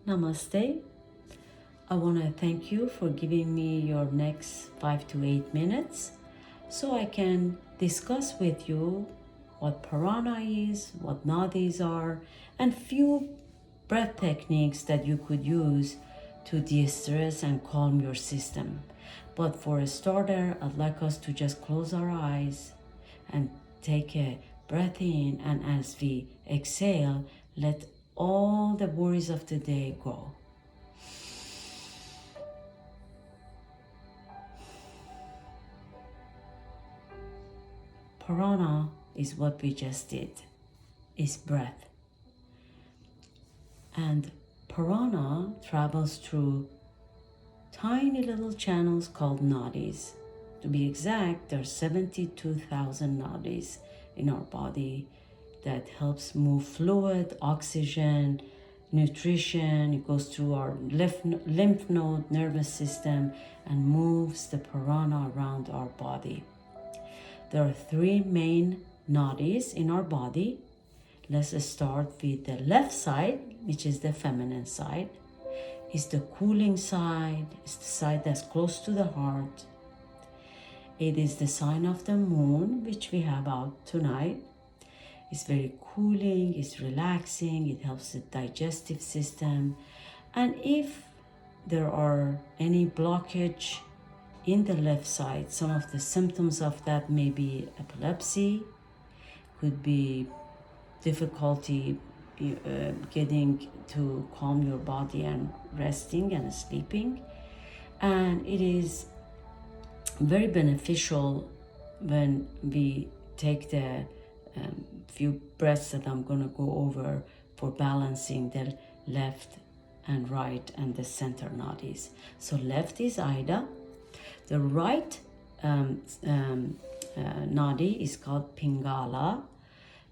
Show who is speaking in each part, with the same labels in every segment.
Speaker 1: Namaste. I want to thank you for giving me your next 5 to 8 minutes so I can discuss with you what Prana is, what nadis are, and few breath techniques that you could use to de-stress and calm your system. But for a starter, I'd like us to just close our eyes and take a breath in, and as we exhale, let all the worries of the day go. Prana is what we just did, is breath. And prana travels through tiny little channels called nadis. To be exact, there are 72,000 nadis in our body that helps move fluid, oxygen, nutrition. It goes through our lymph node, nervous system, and moves the prana around our body. There are three main nadis in our body. Let's start with the left side, which is the feminine side. It's the cooling side. It's the side that's close to the heart. It is the sign of the moon, which we have out tonight. It's very cooling, it's relaxing, it helps the digestive system. And if there are any blockage in the left side, some of the symptoms of that may be epilepsy, could be difficulty getting to calm your body and resting and sleeping. And it is very beneficial when we take the few breaths that I'm going to go over for balancing the left and right and the center nadis. So left is Ida. The right nadi is called Pingala.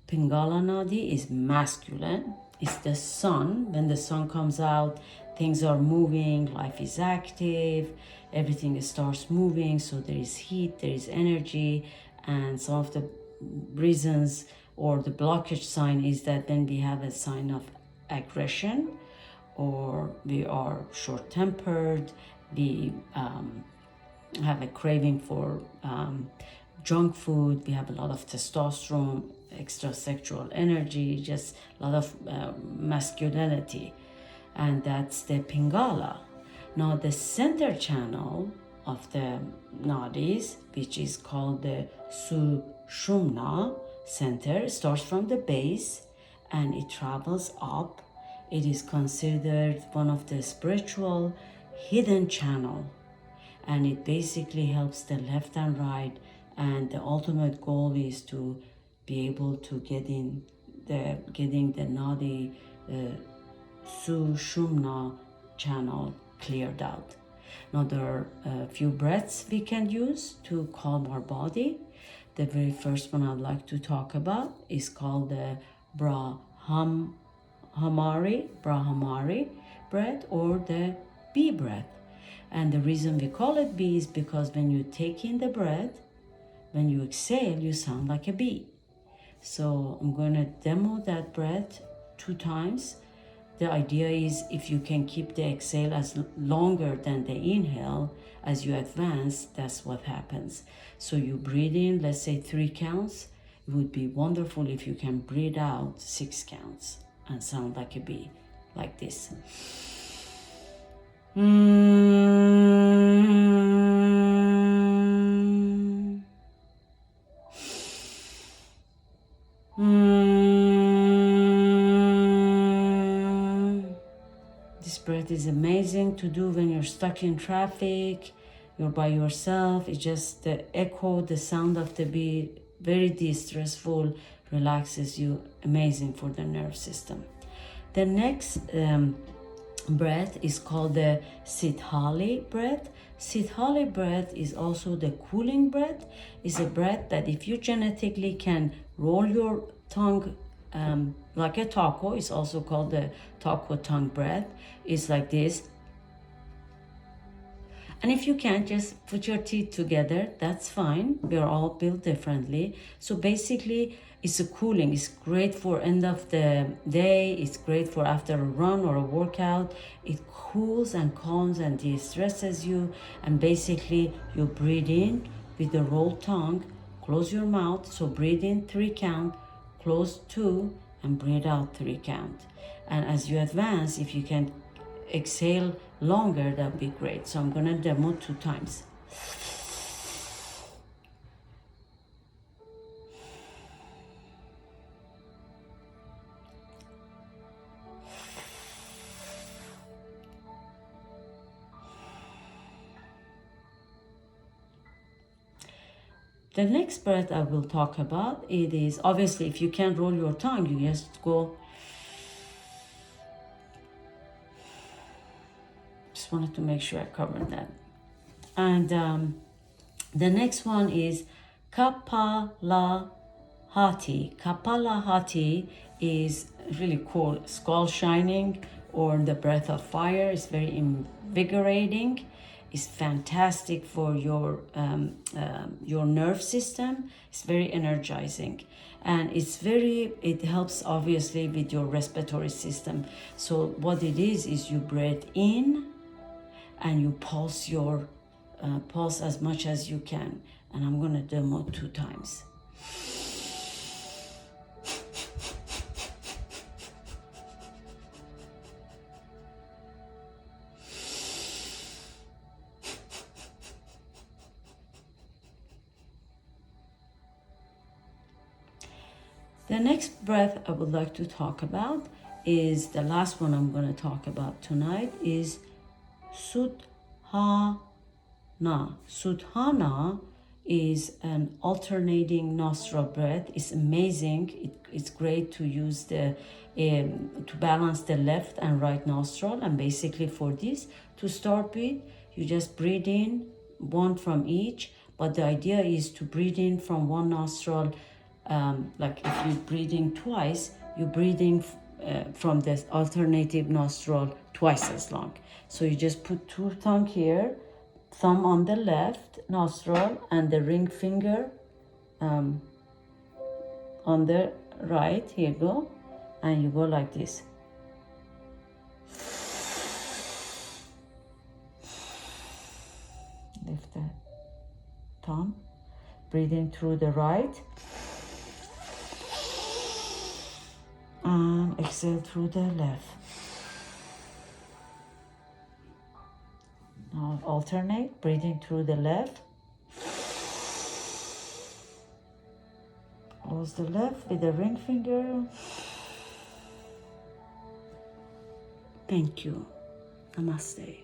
Speaker 1: Pingala nadi is masculine. It's the sun. When the sun comes out, things are moving, life is active, everything starts moving, so there is heat, there is energy, and some of the reasons or the blockage sign is that when we have a sign of aggression or we are short-tempered, we have a craving for junk food, we have a lot of testosterone, extra sexual energy, just a lot of masculinity, and that's the Pingala. Now the center channel of the nadis, which is called the Sushumna center, starts from the base and it travels up. It is considered one of the spiritual hidden channel, and it basically helps the left and right, and the ultimate goal is to be able to getting the nadi Sushumna channel cleared out. Now there are a few breaths we can use to calm our body. The very first one I'd like to talk about is called the Brahmari breath, or the bee breath. And the reason we call it bee is because when you take in the breath, when you exhale, you sound like a bee. So I'm going to demo that breath 2 times. The idea is if you can keep the exhale as longer than the inhale as you advance, that's what happens. So you breathe in, let's say 3 counts. It would be wonderful if you can breathe out 6 counts and sound like a bee, like this. This breath is amazing to do when you're stuck in traffic, you're by yourself. It's just the echo, the sound of the bee, very de-stressful, relaxes you, amazing for the nerve system. The next breath is called the Sithali breath. Sithali breath is also the cooling breath. It's a breath that if you genetically can roll your tongue like a taco, it's also called the taco tongue breath. It's like this. And if you can't, just put your teeth together. That's fine. We are all built differently. So basically, it's a cooling. It's great for end of the day. It's great for after a run or a workout. It cools and calms and de-stresses you. And basically, you breathe in with the rolled tongue. Close your mouth. So breathe in 3 count, close 2, and breathe out 3 count. And as you advance, if you can exhale longer, that'd be great. So I'm gonna demo 2 times. The next breath I will talk about, it is obviously if you can't roll your tongue, you just go. Just wanted to make sure I covered that. And the next one is Kapalabhati. Kapalabhati is really cool. Skull shining or the breath of fire is very invigorating. It's fantastic for your nerve system. It's very energizing, and it helps obviously with your respiratory system. So what it is you breathe in and you pulse as much as you can. And I'm gonna demo 2 times. The next breath I would like to talk about is the last one I'm going to talk about tonight is Sudhana. Sudhana is an alternating nostril breath. It's amazing. It's great to use to balance the left and right nostril. And basically for this, to start with, you just breathe in 1 from each. But the idea is to breathe in from 1 nostril. Like if you're breathing twice, you're breathing from this alternative nostril twice as long. So you just put 2 tongue here, thumb on the left nostril and the ring finger on the right. Here you go. And you go like this. Lift the thumb, breathing through the right. And exhale through the left. Now alternate, breathing through the left. Close the left with the ring finger. Thank you. Namaste.